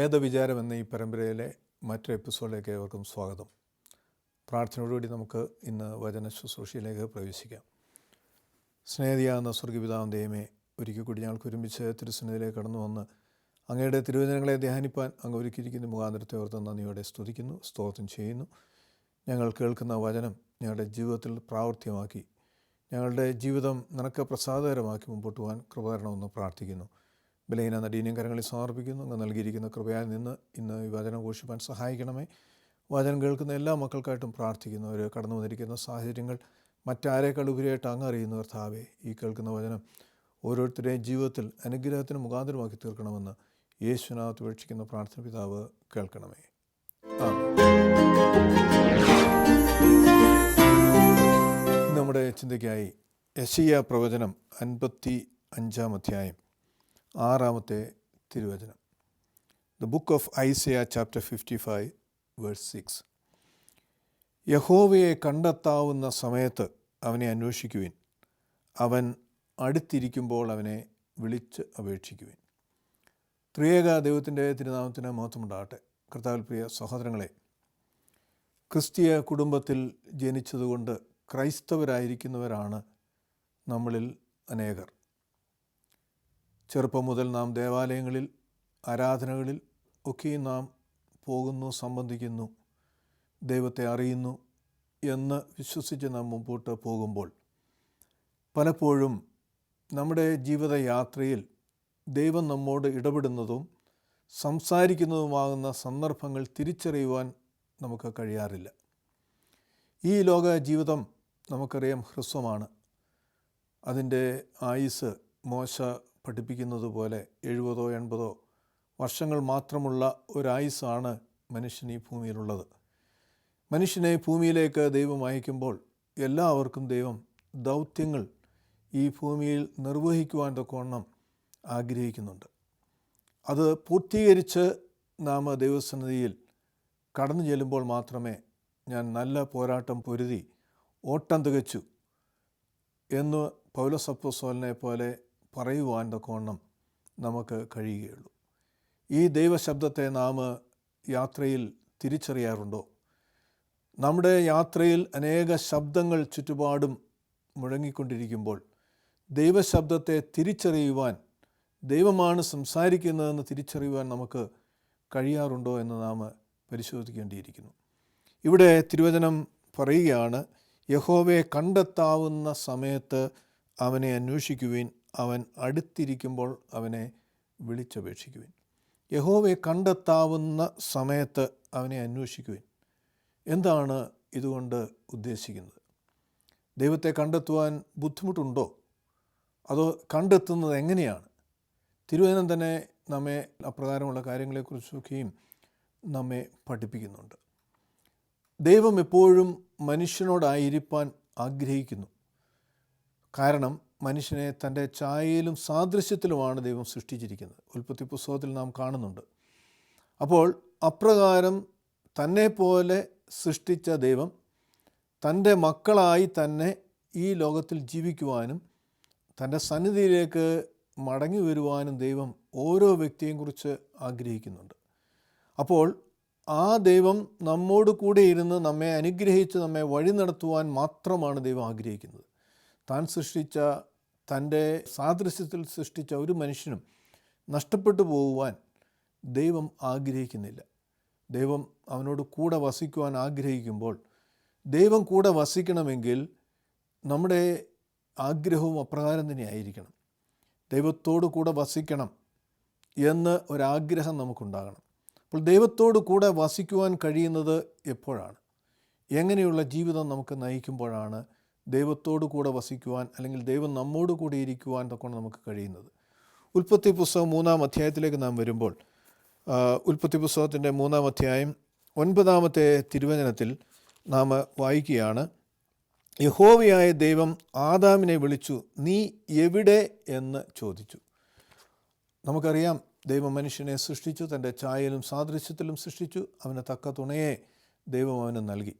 വേദവിചാരം എന്ന ഈ പരമ്പരയിലെ മറ്റൊരു എപ്പിസോഡിലേക്ക് ഏവർക്കും സ്വാഗതം. പ്രാർത്ഥനയോടുകൂടി നമുക്ക് ഇന്ന് വചന ശുശ്രൂഷയിലേക്ക് പ്രവേശിക്കാം. സ്നേഹിയാകുന്ന സ്വർഗപിതാവിൻ ദൈവമേ, ഒരിക്കൽ കൂടി ഞങ്ങൾക്ക് ഒരുമിച്ച് തിരുസന്നിധിയിലേക്ക് കടന്നു വന്ന് അങ്ങയുടെ തിരുവചനങ്ങളെ ധ്യാനിപ്പാൻ അങ്ങ് ഒരുക്കിയിരിക്കുന്ന മുഖാന്തരത്തെ ഓർത്ത് നന്ദിയോടെ സ്തുതിക്കുന്നു, സ്തോത്രം ചെയ്യുന്നു. ഞങ്ങൾ കേൾക്കുന്ന വചനം ഞങ്ങളുടെ ജീവിതത്തിൽ പ്രാവർത്തികമാക്കി ഞങ്ങളുടെ ജീവിതം നിനക്ക് പ്രസാദകരമാക്കി മുമ്പോട്ട് പോകാൻ കൃപ തരണമെന്ന് പ്രാർത്ഥിക്കുന്നു. ബലഹീന നടീനം കരങ്ങളിൽ സമർപ്പിക്കുന്നു. അങ്ങ് നൽകിയിരിക്കുന്ന കൃപയാൽ നിന്ന് ഇന്ന് ഈ വചനം ഘോഷിപ്പാൻ സഹായിക്കണമേ. വചനം കേൾക്കുന്ന എല്ലാ മക്കൾക്കായിട്ടും പ്രാർത്ഥിക്കുന്നു. അവർ കടന്നു വന്നിരിക്കുന്ന സാഹചര്യങ്ങൾ മറ്റാരേക്കാൾ ഉപരിയായിട്ട് അങ്ങ് അറിയുന്ന കർത്താവേ, ഈ കേൾക്കുന്ന വചനം ഓരോരുത്തരുടെയും ജീവിതത്തിൽ അനുഗ്രഹത്തിന് മുഖാന്തരമാക്കി തീർക്കണമെന്ന് യേശുവിനാമത്തിൽ അപേക്ഷിക്കുന്ന പ്രാർത്ഥന പിതാവ് കേൾക്കണമേ. നമ്മുടെ ചിന്തയ്ക്കായി യെശയ്യാ പ്രവചനം 55-ാം അധ്യായം 6-ാമത്തെ തിരുവചനം. The book of Isaiah chapter 55 verse 6. യഹോവയെ കണ്ടെത്താവുന്ന സമയത്ത് അവനെ അന്വേഷിക്കുവിൻ, അവൻ അടുത്തിരിക്കുമ്പോൾ അവനെ വിളിച്ച് അപേക്ഷിക്കുവിൻ. ത്രിയേക ദൈവത്തിൻ്റെ തിരുനാമത്തിന് മഹത്വമുണ്ടാകട്ടെ. കർത്താവിൽ പ്രിയ സഹോദരങ്ങളെ, ക്രിസ്തീയ കുടുംബത്തിൽ ജനിച്ചതുകൊണ്ട് ക്രൈസ്തവരായിരിക്കുന്നവരാണ് നമ്മളിൽ അനേകർ. ചെറുപ്പം മുതൽ നാം ദേവാലയങ്ങളിൽ, ആരാധനകളിൽ ഒക്കെയും നാം പോകുന്നു, സംബന്ധിക്കുന്നു, ദൈവത്തെ അറിയുന്നു എന്ന് വിശ്വസിച്ച് നാം മുമ്പോട്ട് പോകുമ്പോൾ പലപ്പോഴും നമ്മുടെ ജീവിതയാത്രയിൽ ദൈവം നമ്മോട് ഇടപെടുന്നതും സംസാരിക്കുന്നതുമാകുന്ന സന്ദർഭങ്ങൾ തിരിച്ചറിയുവാൻ നമുക്ക് കഴിയാറില്ല. ഈ ലോക ജീവിതം നമുക്കറിയാം ഹ്രസ്വമാണ്. അതിൻ്റെ ആയുസ് മോശ പഠിപ്പിക്കുന്നത് പോലെ 70-80 വർഷങ്ങൾ മാത്രമുള്ള ഒരായുസ്സാണ് മനുഷ്യൻ ഈ ഭൂമിയിലുള്ളത്. മനുഷ്യനെ ഭൂമിയിലേക്ക് ദൈവം അയക്കുമ്പോൾ എല്ലാവർക്കും ദൈവം ദൗത്യങ്ങൾ ഈ ഭൂമിയിൽ നിർവഹിക്കുവാൻ തക്കവണ്ണം ആഗ്രഹിക്കുന്നുണ്ട്. അത് പൂർത്തീകരിച്ച് നാം ദൈവസന്നിധിയിൽ കടന്നു ചെല്ലുമ്പോൾ മാത്രമേ ഞാൻ നല്ല പോരാട്ടം പൊരുതി ഓട്ടം തികച്ചു എന്ന് പൗലോസ് അപ്പോസ്തലനെ പോലെ പറയുവാൻ തക്കവണ്ണം നമുക്ക് കഴിയുകയുള്ളൂ. ഈ ദൈവശബ്ദത്തെ നാം യാത്രയിൽ തിരിച്ചറിയാറുണ്ടോ? നമ്മുടെ യാത്രയിൽ അനേക ശബ്ദങ്ങൾ ചുറ്റുപാടും മുഴങ്ങിക്കൊണ്ടിരിക്കുമ്പോൾ ദൈവശബ്ദത്തെ തിരിച്ചറിയുവാൻ, ദൈവമാണ് സംസാരിക്കുന്നതെന്ന് തിരിച്ചറിയുവാൻ നമുക്ക് കഴിയാറുണ്ടോ എന്ന് നാം പരിശോധിക്കേണ്ടിയിരിക്കുന്നു. ഇവിടെ തിരുവചനം പറയുകയാണ്, യഹോവയെ കണ്ടെത്താവുന്ന സമയത്ത് അവനെ അന്വേഷിക്കുവിൻ, അവൻ അടുത്തിരിക്കുമ്പോൾ അവനെ വിളിച്ചപേക്ഷിക്കുവിൻ. യഹോവയെ കണ്ടെത്താവുന്ന സമയത്ത് അവനെ അന്വേഷിക്കുവിൻ. എന്താണ് ഇതുകൊണ്ട് ഉദ്ദേശിക്കുന്നത്? ദൈവത്തെ കണ്ടെത്തുവാൻ ബുദ്ധിമുട്ടുണ്ടോ? അതോ കണ്ടെത്തുന്നത് എങ്ങനെയാണ്? തിരുവചനം തന്നെ നമ്മെ അപ്രകാരമുള്ള കാര്യങ്ങളെക്കുറിച്ചൊക്കെയും നമ്മെ പഠിപ്പിക്കുന്നുണ്ട്. ദൈവം എപ്പോഴും മനുഷ്യനോടായിരിക്കാൻ ആഗ്രഹിക്കുന്നു. കാരണം മനുഷ്യനെ തൻ്റെ ഛായയിലും സാദൃശ്യത്തിലുമാണ് ദൈവം സൃഷ്ടിച്ചിരിക്കുന്നത്. ഉൽപ്പത്തി പുസ്തകത്തിൽ നാം കാണുന്നുണ്ട്. അപ്പോൾ അപ്രകാരം തന്നെപ്പോലെ സൃഷ്ടിച്ച ദൈവം തൻ്റെ മക്കളായി തന്നെ ഈ ലോകത്തിൽ ജീവിക്കുവാനും തൻ്റെ സന്നിധിയിലേക്ക് മടങ്ങി വരുവാനും ദൈവം ഓരോ വ്യക്തിയെയും കുറിച്ച് ആഗ്രഹിക്കുന്നുണ്ട്. അപ്പോൾ ആ ദൈവം നമ്മോട് കൂടെ ഇരുന്ന് നമ്മെ അനുഗ്രഹിച്ച് നമ്മെ വഴി നടത്തുവാൻ മാത്രമാണ് ദൈവം ആഗ്രഹിക്കുന്നത്. താൻ സൃഷ്ടിച്ച, തൻ്റെ സാദൃശ്യത്തിൽ സൃഷ്ടിച്ച ഒരു മനുഷ്യനും നഷ്ടപ്പെട്ടു പോകുവാൻ ദൈവം ആഗ്രഹിക്കുന്നില്ല. ദൈവം അവനോട് കൂടെ വസിക്കുവാൻ ആഗ്രഹിക്കുമ്പോൾ, ദൈവം കൂടെ വസിക്കണമെങ്കിൽ നമ്മുടെ ആഗ്രഹവും അപ്രകാരം തന്നെ ആയിരിക്കണം. ദൈവത്തോട് കൂടെ വസിക്കണം എന്ന് ഒരാഗ്രഹം നമുക്കുണ്ടാകണം. അപ്പോൾ ദൈവത്തോട് കൂടെ വസിക്കുവാൻ കഴിയുന്നത് എപ്പോഴാണ്? എങ്ങനെയുള്ള ജീവിതം നമുക്ക് നയിക്കുമ്പോഴാണ് ദൈവത്തോട് കൂടെ വസിക്കുവാൻ, അല്ലെങ്കിൽ ദൈവം നമ്മോട് കൂടെ ഇരിക്കുവാൻ തൊക്കെ നമുക്ക് കഴിയുന്നത്? ഉൽപ്പത്തി പുസ്തകം 3-ാം അധ്യായത്തിലേക്ക് നാം വരുമ്പോൾ, ഉൽപ്പത്തി പുസ്തകത്തിൻ്റെ 3-ാം അധ്യായം 9-ാമത്തെ തിരുവചനത്തിൽ നാം വായിക്കുകയാണ്, യഹോവയായ ദൈവം ആദാമിനെ വിളിച്ചു, നീ എവിടെ എന്ന് ചോദിച്ചു. നമുക്കറിയാം, ദൈവം മനുഷ്യനെ സൃഷ്ടിച്ചു, തൻ്റെ ഛായയിലും സാദൃശ്യത്തിലും സൃഷ്ടിച്ചു. അവന് തക്ക തുണയെ ദൈവം അവന് നൽകി.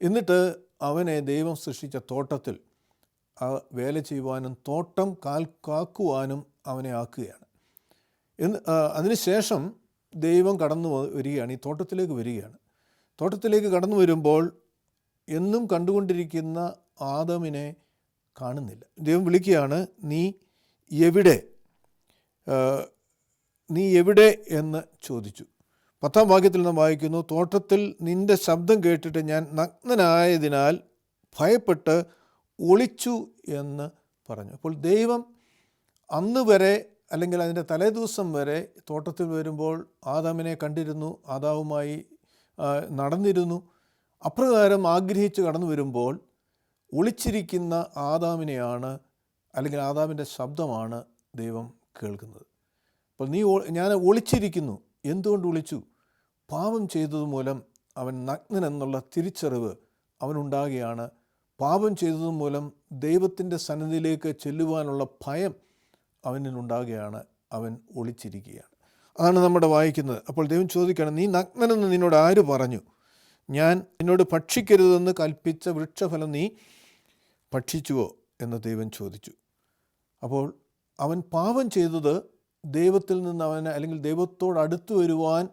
എന്നിട്ട് അവനെ ദൈവം സൃഷ്ടിച്ച തോട്ടത്തിൽ വേല ചെയ്യുവാനും തോട്ടം കാക്കുവാനും അവനെ ആക്കുകയാണ്. അതിനുശേഷം ദൈവം കടന്നു വരികയാണ്, ഈ തോട്ടത്തിലേക്ക് വരികയാണ്. തോട്ടത്തിലേക്ക് കടന്നു വരുമ്പോൾ എന്നും കണ്ടുകൊണ്ടിരിക്കുന്ന ആദമിനെ കാണുന്നില്ല. ദൈവം വിളിക്കുകയാണ്, നീ എവിടെ എന്ന് ചോദിച്ചു. 10-ാം വാക്യത്തിൽ നാം വായിക്കുന്നു, തോട്ടത്തിൽ നിൻ്റെ ശബ്ദം കേട്ടിട്ട് ഞാൻ നഗ്നനായതിനാൽ ഭയപ്പെട്ട് ഒളിച്ചു എന്ന് പറഞ്ഞു. അപ്പോൾ ദൈവം അന്ന് വരെ അല്ലെങ്കിൽ അതിൻ്റെ തലേദിവസം വരെ തോട്ടത്തിൽ വരുമ്പോൾ ആദാമിനെ കണ്ടിരുന്നു, ആദാവുമായി നടന്നിരുന്നു. അപ്രകാരം ആഗ്രഹിച്ച് കടന്നു വരുമ്പോൾ ഒളിച്ചിരിക്കുന്ന ആദാമിനെയാണ്, അല്ലെങ്കിൽ ആദാമിൻ്റെ ശബ്ദമാണ് ദൈവം കേൾക്കുന്നത്. അപ്പോൾ ഞാൻ ഒളിച്ചിരിക്കുന്നു. എന്തുകൊണ്ട് ഒളിച്ചു? പാപം ചെയ്തതുമൂലം അവൻ നഗ്നനെന്നുള്ള തിരിച്ചറിവ് അവനുണ്ടാകുകയാണ്. പാപം ചെയ്തതുമൂലം ദൈവത്തിൻ്റെ സന്നിധിയിലേക്ക് ചെല്ലുവാനുള്ള ഭയം അവനുണ്ടാകുകയാണ്. അവൻ ഒളിച്ചിരിക്കുകയാണ്. അതാണ് നമ്മുടെ വായിക്കുന്നത്. അപ്പോൾ ദൈവം ചോദിക്കുകയാണ്, നീ നഗ്നനെന്ന് നിന്നോട് ആര് പറഞ്ഞു? ഞാൻ നിന്നോട് ഭക്ഷിക്കരുതെന്ന് കൽപ്പിച്ച വൃക്ഷഫലം നീ ഭക്ഷിച്ചുവോ എന്ന് ദൈവം ചോദിച്ചു. അപ്പോൾ അവൻ പാപം ചെയ്തത് ദൈവത്തിൽ നിന്ന് അവന്, അല്ലെങ്കിൽ ദൈവത്തോട് അടുത്തു വരുവാൻ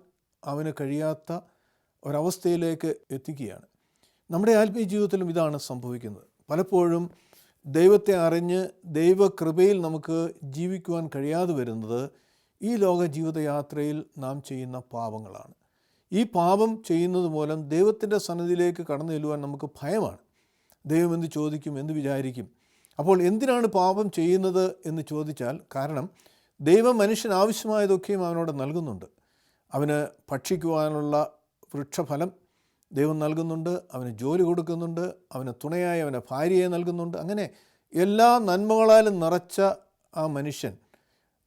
അവന് കഴിയാത്ത ഒരവസ്ഥയിലേക്ക് എത്തിക്കുകയാണ്. നമ്മുടെ ആത്മീയ ജീവിതത്തിലും ഇതാണ് സംഭവിക്കുന്നത്. പലപ്പോഴും ദൈവത്തെ അറിഞ്ഞ് ദൈവകൃപയിൽ നമുക്ക് ജീവിക്കുവാൻ കഴിയാതെ വരുന്നത് ഈ ലോക ജീവിതയാത്രയിൽ നാം ചെയ്യുന്ന പാപങ്ങളാണ്. ഈ പാപം ചെയ്യുന്നത് മൂലം ദൈവത്തിൻ്റെ സന്നിധിയിലേക്ക് കടന്നു ചെല്ലുവാൻ നമുക്ക് ഭയമാണ്. ദൈവം എന്ത് ചോദിക്കും, എന്ത് വിചാരിക്കും? അപ്പോൾ എന്തിനാണ് പാപം ചെയ്യുന്നത് എന്ന് ചോദിച്ചാൽ, കാരണം ദൈവം മനുഷ്യന് ആവശ്യമായതൊക്കെയും അവനോട് നൽകുന്നുണ്ട്. അവന് ഭക്ഷിക്കുവാനുള്ള വൃക്ഷഫലം ദൈവം നൽകുന്നുണ്ട്, അവന് ജോലി കൊടുക്കുന്നുണ്ട്, അവന് തുണയായി അവന് ഭാര്യയെ നൽകുന്നുണ്ട്. അങ്ങനെ എല്ലാ നന്മകളാലും നിറച്ച ആ മനുഷ്യൻ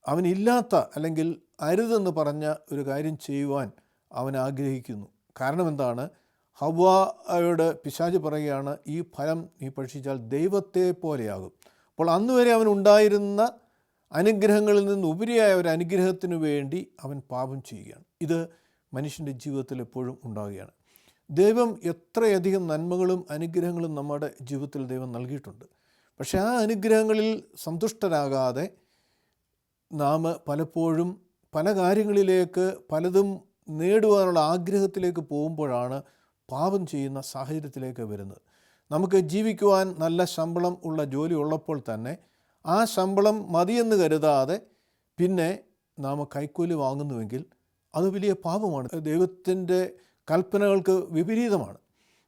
അവനില്ലാത്ത, അല്ലെങ്കിൽ അരുതെന്ന് പറഞ്ഞ ഒരു കാര്യം ചെയ്യുവാൻ അവൻ ആഗ്രഹിക്കുന്നു. കാരണം എന്താണ്? ഹവ്വായോട് പിശാച് പറയുകയാണ്, ഈ ഫലം നീ ഭക്ഷിച്ചാൽ ദൈവത്തെ പോലെയാകും. അപ്പോൾ അന്ന് വരെ അവനുണ്ടായിരുന്ന അനുഗ്രഹങ്ങളിൽ നിന്ന് ഉപരിയായ ഒരു അനുഗ്രഹത്തിനു വേണ്ടി അവൻ പാപം ചെയ്യുകയാണ്. ഇത് മനുഷ്യൻ്റെ ജീവിതത്തിൽ എപ്പോഴും ഉണ്ടാവുകയാണ്. ദൈവം എത്രയധികം നന്മകളും അനുഗ്രഹങ്ങളും നമ്മുടെ ജീവിതത്തിൽ ദൈവം നൽകിയിട്ടുണ്ട്. പക്ഷേ ആ അനുഗ്രഹങ്ങളിൽ സന്തുഷ്ടരാകാതെ നാം പലപ്പോഴും പല കാര്യങ്ങളിലേക്ക്, പലതും നേടുവാനുള്ള ആഗ്രഹത്തിലേക്ക് പോകുമ്പോഴാണ് പാപം ചെയ്യുന്ന സാഹചര്യത്തിലേക്ക് വരുന്നത്. നമുക്ക് ജീവിക്കുവാൻ നല്ല ശമ്പളം ഉള്ള ജോലി ഉള്ളപ്പോൾ തന്നെ ആ ശമ്പളം മതിയെന്ന് കരുതാതെ പിന്നെ നാം കൈക്കൂലി വാങ്ങുന്നുവെങ്കിൽ അത് വലിയ പാപമാണ്, ദൈവത്തിൻ്റെ കൽപ്പനകൾക്ക് വിപരീതമാണ്.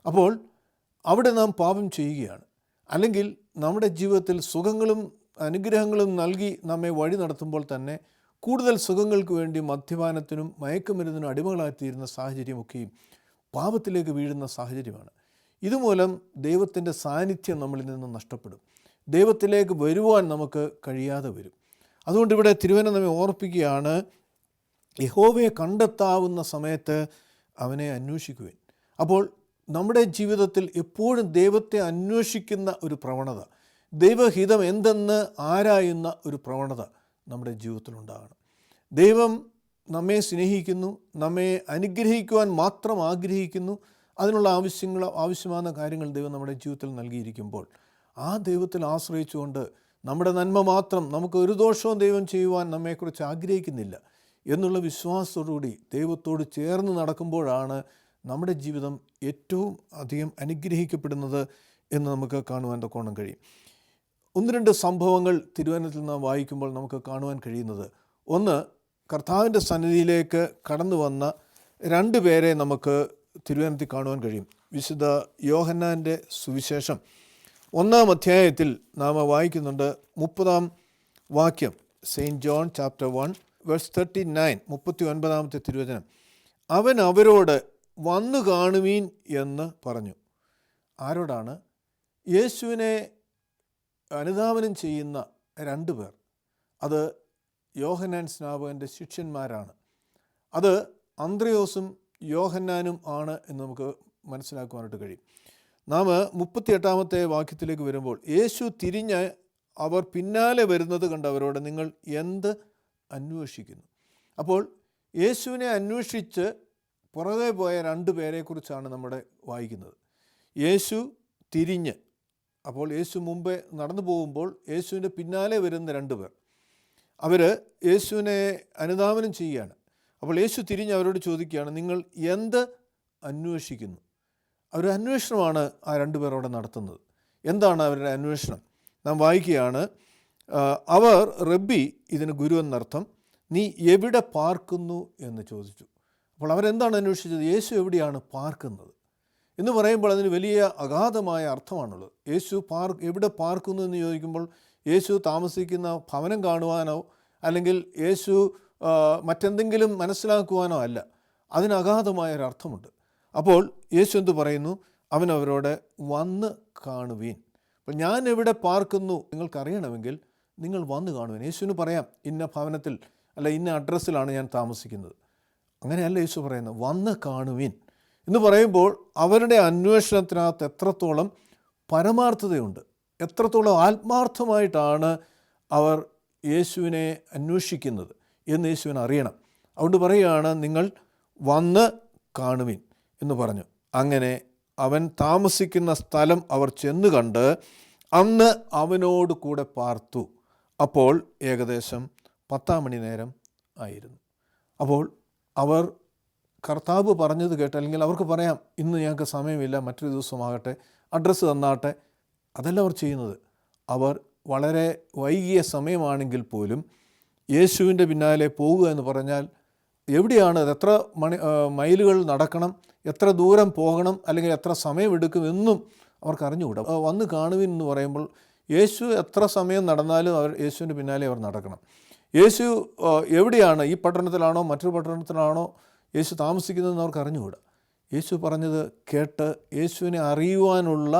അപ്പോൾ അവിടെ നാം പാപം ചെയ്യുകയാണ്. അല്ലെങ്കിൽ നമ്മുടെ ജീവിതത്തിൽ സുഖങ്ങളും അനുഗ്രഹങ്ങളും നൽകി നമ്മെ വഴി നടത്തുമ്പോൾ തന്നെ കൂടുതൽ സുഖങ്ങൾക്ക് വേണ്ടി മദ്യപാനത്തിനും മയക്കുമരുന്നിനും അടിമകളായിത്തീരുന്ന സാഹചര്യമൊക്കെയും പാപത്തിലേക്ക് വീഴുന്ന സാഹചര്യമാണ്. ഇതുമൂലം ദൈവത്തിൻ്റെ സാന്നിധ്യം നമ്മളിൽ നിന്ന് നഷ്ടപ്പെടും. ദൈവത്തിലേക്ക് വരുവാൻ നമുക്ക് കഴിയാതെ വരും. അതുകൊണ്ട് ഇവിടെ തിരുവചനം നമ്മെ ഓർപ്പിക്കുകയാണ്, യഹോവയെ കണ്ടെത്താവുന്ന സമയത്ത് അവനെ അന്വേഷിക്കുവിൻ. അപ്പോൾ നമ്മുടെ ജീവിതത്തിൽ എപ്പോഴും ദൈവത്തെ അന്വേഷിക്കുന്ന ഒരു പ്രവണത, ദൈവഹിതം എന്തെന്ന് ആരായുന്ന ഒരു പ്രവണത നമ്മുടെ ജീവിതത്തിലുണ്ടാകണം. ദൈവം നമ്മെ സ്നേഹിക്കുന്നു, നമ്മെ അനുഗ്രഹിക്കുവാൻ മാത്രം ആഗ്രഹിക്കുന്നു. അതിനുള്ള ആവശ്യമായ കാര്യങ്ങൾ ദൈവം നമ്മുടെ ജീവിതത്തിൽ നൽകിയിരിക്കുമ്പോൾ ആ ദൈവത്തിൽ ആശ്രയിച്ചുകൊണ്ട് നമ്മുടെ നന്മ മാത്രം, നമുക്ക് ഒരു ദോഷവും ദൈവം ചെയ്യുവാൻ നമ്മെക്കുറിച്ച് ആഗ്രഹിക്കുന്നില്ല എന്നുള്ള വിശ്വാസത്തോടുകൂടി ദൈവത്തോട് ചേർന്ന് നടക്കുമ്പോഴാണ് നമ്മുടെ ജീവിതം ഏറ്റവും അധികം അനുഗ്രഹിക്കപ്പെടുന്നത് എന്ന് നമുക്ക് കാണുവാൻ തക്കോണം കഴിയും. 1-2 സംഭവങ്ങൾ തിരുവചനത്തിൽ നാം വായിക്കുമ്പോൾ നമുക്ക് കാണുവാൻ കഴിയുന്നത്, ഒന്ന്, കർത്താവിൻ്റെ സന്നിധിയിലേക്ക് കടന്നു വന്ന 2 പേരെ നമുക്ക് തിരുവചനത്തിൽ കാണുവാൻ കഴിയും. വിശുദ്ധ യോഹന്നാൻ്റെ സുവിശേഷം 1-ാം അധ്യായത്തിൽ നാം വായിക്കുന്നുണ്ട് 30-ാം വാക്യം, സെയിൻറ്റ് ജോൺ ചാപ്റ്റർ 1 വേഴ്സ് 39, 39-ാമത്തെ തിരുവചനം. അവൻ അവരോട് വന്നു കാണുവീൻ എന്ന് പറഞ്ഞു. ആരോടാണ്? യേശുവിനെ അനുധാവനം ചെയ്യുന്ന 2 പേർ. അത് യോഹന്നാൻ സ്നാപകൻ്റെ ശിഷ്യന്മാരാണ്. അത് അന്ത്രയോസും യോഹന്നാനും ആണ് എന്ന് നമുക്ക് മനസ്സിലാക്കുവാനായിട്ട് കഴിയും. നാം 38-ാമത്തെ വാക്യത്തിലേക്ക് വരുമ്പോൾ, യേശു തിരിഞ്ഞ് അവർ പിന്നാലെ വരുന്നത് കണ്ട് അവരോട്, നിങ്ങൾ എന്ത് അന്വേഷിക്കുന്നു? അപ്പോൾ യേശുവിനെ അന്വേഷിച്ച് പുറകെ പോയ 2 പേരെക്കുറിച്ചാണ് നമ്മുടെ വായിക്കുന്നത്. യേശു തിരിഞ്ഞ്, അപ്പോൾ യേശു മുമ്പേ നടന്നു പോകുമ്പോൾ യേശുവിൻ്റെ പിന്നാലെ വരുന്ന 2 പേർ, അവർ യേശുവിനെ അനുധാവനം ചെയ്യുകയാണ്. അപ്പോൾ യേശു തിരിഞ്ഞ് അവരോട് ചോദിക്കുകയാണ്, നിങ്ങൾ എന്ത് അന്വേഷിക്കുന്നു? അവരുടെ അന്വേഷണമാണ് ആ രണ്ടുപേർ അവിടെ നടത്തുന്നത്. എന്താണ് അവരുടെ അന്വേഷണം? നാം വായിക്കുകയാണ്, അവർ റബ്ബി, ഇതിന് ഗുരു എന്നർത്ഥം, നീ എവിടെ പാർക്കുന്നു എന്ന് ചോദിച്ചു. അപ്പോൾ അവരെന്താണ് അന്വേഷിച്ചത്? യേശു എവിടെയാണ് പാർക്കുന്നത് എന്ന് പറയുമ്പോൾ അതിന് വലിയ അഗാധമായ അർത്ഥമാണുള്ളത്. യേശു എവിടെ പാർക്കുന്നു എന്ന് ചോദിക്കുമ്പോൾ യേശു താമസിക്കുന്ന ഭവനം കാണുവാനോ അല്ലെങ്കിൽ യേശു മറ്റെന്തെങ്കിലും മനസ്സിലാക്കുവാനോ അല്ല. അതിന് അഗാധമായൊരർത്ഥമുണ്ട്. അപ്പോൾ യേശു എന്ത് പറയുന്നു? അവൻ അവരോട് വന്ന് കാണുവീൻ. അപ്പോൾ ഞാൻ എവിടെ പാർക്കുന്നു നിങ്ങൾക്കറിയണമെങ്കിൽ നിങ്ങൾ വന്ന് കാണുവീൻ. യേശുവിന് പറയാം, ഇന്ന ഭവനത്തിൽ അല്ല ഇന്ന അഡ്രസ്സിലാണ് ഞാൻ താമസിക്കുന്നത്. അങ്ങനെയല്ല യേശു പറയുന്നത്, വന്ന് കാണുവീൻ എന്ന് പറയുമ്പോൾ അവരുടെ അന്വേഷണത്തിനകത്ത് എത്രത്തോളം പരമാർത്ഥതയുണ്ട്, എത്രത്തോളം ആത്മാർത്ഥമായിട്ടാണ് അവർ യേശുവിനെ അന്വേഷിക്കുന്നത് എന്ന് യേശുവിന് അറിയണം. അതുകൊണ്ട് പറയുകയാണ്, നിങ്ങൾ വന്ന് കാണുവിൻ എന്ന് പറഞ്ഞു. അങ്ങനെ അവൻ താമസിക്കുന്ന സ്ഥലം അവർ ചെന്ന് കണ്ട് അന്ന് അവനോട് കൂടെ പാർത്തു. അപ്പോൾ ഏകദേശം 10 മണി നേരം ആയിരുന്നു. അപ്പോൾ അവർ കർത്താവ് പറഞ്ഞത് കേട്ട്, അല്ലെങ്കിൽ അവർക്ക് പറയാം, ഇന്ന് ഞങ്ങൾക്ക് സമയമില്ല, മറ്റൊരു ദിവസമാകട്ടെ, അഡ്രസ്സ് തന്നാട്ടെ. അതല്ല അവർ ചെയ്യുന്നത്. അവർ വളരെ വൈകിയ സമയമാണെങ്കിൽ പോലും യേശുവിൻ്റെ പിന്നാലെ പോകുക എന്ന് പറഞ്ഞാൽ എവിടെയാണ്, എത്ര മൈലുകൾ നടക്കണം, എത്ര ദൂരം പോകണം, അല്ലെങ്കിൽ എത്ര സമയമെടുക്കും എന്നും അവർക്ക് അറിഞ്ഞുകൂടാ. വന്ന് കാണുവിൻ എന്ന് പറയുമ്പോൾ യേശു എത്ര സമയം നടന്നാലും യേശുവിൻ്റെ പിന്നാലെ അവർ നടക്കണം. യേശു എവിടെയാണ്, ഈ പട്ടണത്തിലാണോ മറ്റൊരു പട്ടണത്തിലാണോ യേശു താമസിക്കുന്നതെന്ന് അവർക്ക് അറിഞ്ഞുകൂടാ. യേശു പറഞ്ഞത് കേട്ട് യേശുവിനെ അറിയുവാനുള്ള,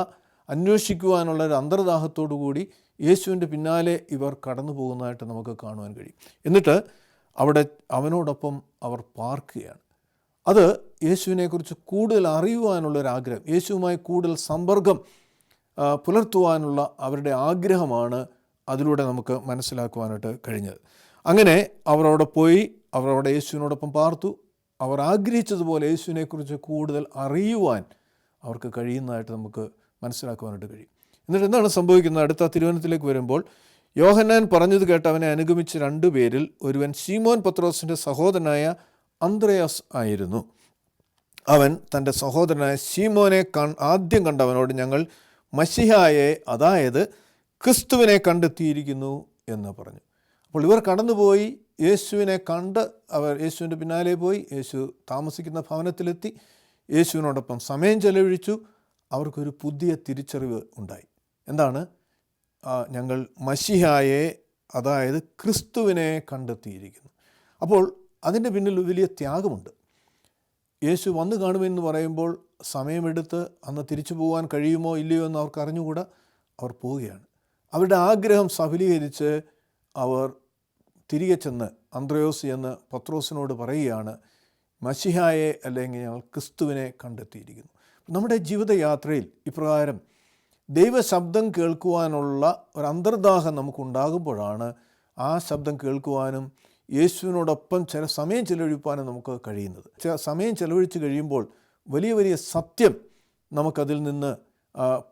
അന്വേഷിക്കുവാനുള്ള ഒരു അന്തർദാഹത്തോടു കൂടി യേശുവിൻ്റെ പിന്നാലെ ഇവർ കടന്നു പോകുന്നതായിട്ട് നമുക്ക് കാണുവാൻ കഴിയും. എന്നിട്ട് അവിടെ അവനോടൊപ്പം അവർ പാർക്കുകയാണ്. അത് യേശുവിനെക്കുറിച്ച് കൂടുതൽ അറിയുവാനുള്ളൊരാഗ്രഹം, യേശുവുമായി കൂടുതൽ സമ്പർക്കം പുലർത്തുവാനുള്ള അവരുടെ ആഗ്രഹമാണ് അതിലൂടെ നമുക്ക് മനസ്സിലാക്കുവാനായിട്ട് കഴിഞ്ഞത്. അങ്ങനെ അവരവിടെ പോയി, അവരവിടെ യേശുവിനോടൊപ്പം പാർത്തു. അവർ ആഗ്രഹിച്ചതുപോലെ യേശുവിനെക്കുറിച്ച് കൂടുതൽ അറിയുവാൻ അവർക്ക് കഴിയുന്നതായിട്ട് നമുക്ക് മനസ്സിലാക്കുവാനായിട്ട് കഴിയും. എന്നിട്ട് എന്താണ് സംഭവിക്കുന്നത്? അടുത്ത തിരുവചനത്തിലേക്ക് വരുമ്പോൾ, യോഹന്നാൻ പറഞ്ഞത് കേട്ട് അവനെ അനുഗമിച്ച 2 പേരിൽ ഒരുവൻ ശീമോൻ പത്രോസിൻ്റെ സഹോദരനായ അന്ത്രയാസ് ആയിരുന്നു. അവൻ തൻ്റെ സഹോദരനായ ശീമോനെ ആദ്യം കണ്ടവനോട്, ഞങ്ങൾ മശിഹായെ, അതായത് ക്രിസ്തുവിനെ കണ്ടെത്തിയിരിക്കുന്നു എന്ന് പറഞ്ഞു. അപ്പോൾ ഇവർ കടന്നുപോയി, യേശുവിനെ കണ്ട് അവർ യേശുവിൻ്റെ പിന്നാലെ പോയി, യേശു താമസിക്കുന്ന ഭവനത്തിലെത്തി, യേശുവിനോടൊപ്പം സമയം ചെലവഴിച്ചു. അവർക്കൊരു പുതിയ തിരിച്ചറിവ് ഉണ്ടായി. എന്താണ്? ഞങ്ങൾ മശിഹായെ, അതായത് ക്രിസ്തുവിനെ കണ്ടെത്തിയിരിക്കുന്നു. അപ്പോൾ അതിൻ്റെ പിന്നിൽ വലിയ ത്യാഗമുണ്ട്. യേശു വന്ന് കാണുമെന്ന് പറയുമ്പോൾ സമയമെടുത്ത് അന്ന് തിരിച്ചു പോകാൻ കഴിയുമോ ഇല്ലയോ എന്ന് അവർക്ക് അറിഞ്ഞുകൂടാ. അവർ പോവുകയാണ്. അവരുടെ ആഗ്രഹം സഫലീകരിച്ച് അവർ തിരികെ ചെന്ന് അന്ത്രയോസ് എന്ന് പത്രോസിനോട് പറയുകയാണ്, മശിഹായെ, അല്ലെങ്കിൽ ഞങ്ങൾ ക്രിസ്തുവിനെ കണ്ടെത്തിയിരിക്കുന്നു. നമ്മുടെ ജീവിതയാത്രയിൽ ഇപ്രകാരം ദൈവശബ്ദം കേൾക്കുവാനുള്ള ഒരു അന്തർദാഹം നമുക്കുണ്ടാകുമ്പോഴാണ് ആ ശബ്ദം കേൾക്കുവാനും യേശുവിനോടൊപ്പം ചില സമയം ചെലവഴിപ്പാനും നമുക്ക് കഴിയുന്നത്. സമയം ചെലവഴിച്ച് കഴിയുമ്പോൾ വലിയ വലിയ സത്യം നമുക്കതിൽ നിന്ന്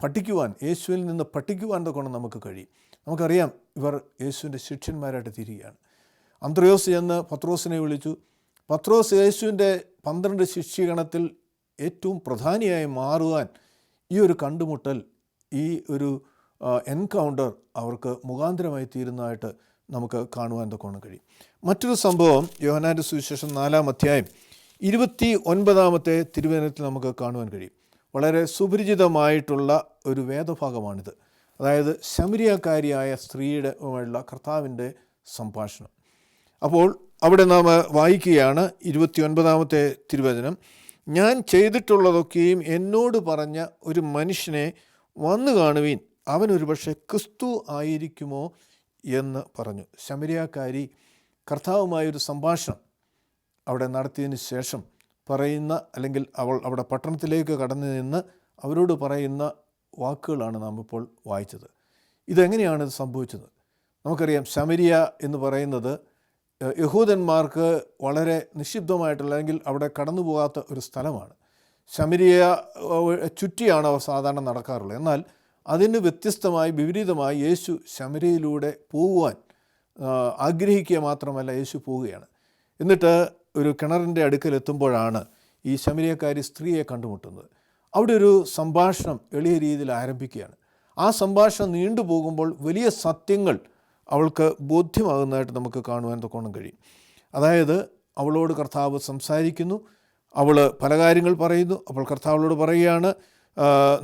പഠിക്കുവാൻ, യേശുവിൽ നിന്ന് പഠിക്കുവാൻ കൊണ്ട് നമുക്ക് കഴിയും. നമുക്കറിയാം, ഇവർ യേശുവിൻ്റെ ശിഷ്യന്മാരായിട്ട് തീരുകയാണ്. അന്ത്രയോസ് എന്ന് പത്രോസിനെ വിളിച്ചു. പത്രോസ് യേശുവിൻ്റെ 12 ശിഷ്യഗണത്തിൽ ഏറ്റവും പ്രധാനിയായി മാറുവാൻ ഈ ഒരു കണ്ടുമുട്ടൽ, ഈ ഒരു എൻകൗണ്ടർ അവർക്ക് മുഖാന്തരമായി തീരുന്നതായിട്ട് നമുക്ക് കാണുവാൻ തൊക്കെ കഴിയും. മറ്റൊരു സംഭവം യോഹന്നാൻ്റെ സുവിശേഷം 4-ാം അധ്യായം 29-ാമത്തെ തിരുവചനത്തിൽ നമുക്ക് കാണുവാൻ കഴിയും. വളരെ സുപരിചിതമായിട്ടുള്ള ഒരു വേദഭാഗമാണിത്. അതായത് ശമരിയക്കാരിയായ സ്ത്രീയുടെ ഉള്ള കർത്താവിൻ്റെ സംഭാഷണം. അപ്പോൾ അവിടെ നാം വായിക്കുകയാണ് 29-ാമത്തെ തിരുവചനം. ഞാൻ ചെയ്തിട്ടുള്ളതൊക്കെയും എന്നോട് പറഞ്ഞ ഒരു മനുഷ്യനെ വന്നു കാണുവീൻ, അവനൊരു പക്ഷേ ക്രിസ്തു ആയിരിക്കുമോ എന്ന് പറഞ്ഞു. ശമരിയക്കാരി കർത്താവുമായൊരു സംഭാഷണം അവിടെ നടത്തിയതിന് ശേഷം പറയുന്ന, അല്ലെങ്കിൽ അവൾ അവിടെ പട്ടണത്തിലേക്ക് കടന്നു നിന്ന് അവരോട് പറയുന്ന വാക്കുകളാണ് നാം ഇപ്പോൾ വായിച്ചത്. ഇതെങ്ങനെയാണ് ഇത് സംഭവിച്ചത്? നമുക്കറിയാം, ശമരിയ എന്ന് പറയുന്നത് യഹൂദന്മാർക്ക് വളരെ നിഷിദ്ധമായിട്ടുള്ള, അല്ലെങ്കിൽ അവിടെ കടന്നു പോകാത്ത ഒരു സ്ഥലമാണ്. ശമരിയ ചുറ്റിയാണ് അവർ സാധാരണ നടക്കാറുള്ളത്. എന്നാൽ അതിന് വ്യത്യസ്തമായി, വിപരീതമായി യേശു ശമരിയയിലൂടെ പോകുവാൻ ആഗ്രഹിക്കുക മാത്രമല്ല, യേശു പോവുകയാണ്. എന്നിട്ട് ഒരു കിണറിൻ്റെ അടുക്കൽ എത്തുമ്പോഴാണ് ഈ ശമരിയക്കാരി സ്ത്രീയെ കണ്ടുമുട്ടുന്നത്. അവിടെ ഒരു സംഭാഷണം എളിയ രീതിയിൽ ആരംഭിക്കുകയാണ്. ആ സംഭാഷണം നീണ്ടുപോകുമ്പോൾ വലിയ സത്യങ്ങൾ അവൾക്ക് ബോധ്യമാകുന്നതായിട്ട് നമുക്ക് കാണുവാൻ തൊക്കണം കഴിയും. അതായത് അവളോട് കർത്താവ് സംസാരിക്കുന്നു, അവൾ പല കാര്യങ്ങൾ പറയുന്നു. അപ്പോൾ കർത്താവിനോട് പറയുകയാണ്,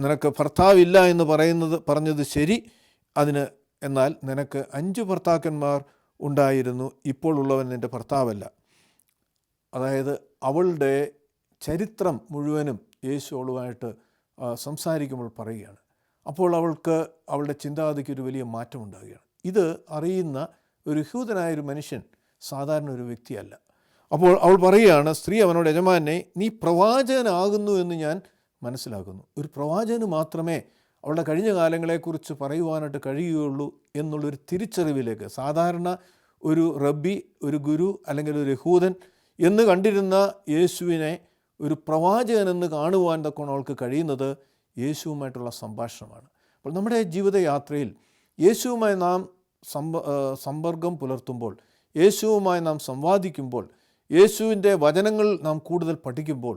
നിനക്ക് ഭർത്താവില്ല എന്ന് പറഞ്ഞത് ശരി, എന്നാൽ നിനക്ക് 5 ഭർത്താക്കന്മാർ ഉണ്ടായിരുന്നു, ഇപ്പോൾ ഉള്ളവൻ നിൻ്റെ ഭർത്താവല്ല. അതായത് അവളുടെ ചരിത്രം മുഴുവനും യേശു അവളുമായിട്ട് സംസാരിക്കുമ്പോൾ പറയുകയാണ്. അപ്പോൾ അവളുടെ ചിന്താഗതിക്ക് ഒരു വലിയ മാറ്റം ഉണ്ടാകുകയാണ്. ഇത് അറിയുന്ന ഒരു യഹൂദനായൊരു മനുഷ്യൻ സാധാരണ ഒരു വ്യക്തിയല്ല. അപ്പോൾ അവൾ പറയുകയാണ്, സ്ത്രീ അവനോട്, യജമാനെ, നീ പ്രവാചകനാകുന്നു എന്ന് ഞാൻ മനസ്സിലാക്കുന്നു. ഒരു പ്രവാചകന് മാത്രമേ അവളുടെ കഴിഞ്ഞ കാലങ്ങളെക്കുറിച്ച് പറയുവാനായിട്ട് കഴിയുകയുള്ളൂ എന്നുള്ളൊരു തിരിച്ചറിവിലേക്ക്, സാധാരണ ഒരു റബ്ബി, ഒരു ഗുരു അല്ലെങ്കിൽ ഒരു യഹൂദൻ എന്ന് കണ്ടിരുന്ന യേശുവിനെ ഒരു പ്രവാചകനെന്ന് കാണുവാൻ തക്കോണം അവൾക്ക് കഴിയുന്നത് യേശുവുമായിട്ടുള്ള സംഭാഷണമാണ്. അപ്പോൾ നമ്മുടെ ജീവിതയാത്രയിൽ യേശുവുമായി നാം സമ്പർക്കം പുലർത്തുമ്പോൾ, യേശുവുമായി നാം സംവാദിക്കുമ്പോൾ, യേശുവിൻ്റെ വചനങ്ങൾ നാം കൂടുതൽ പഠിക്കുമ്പോൾ,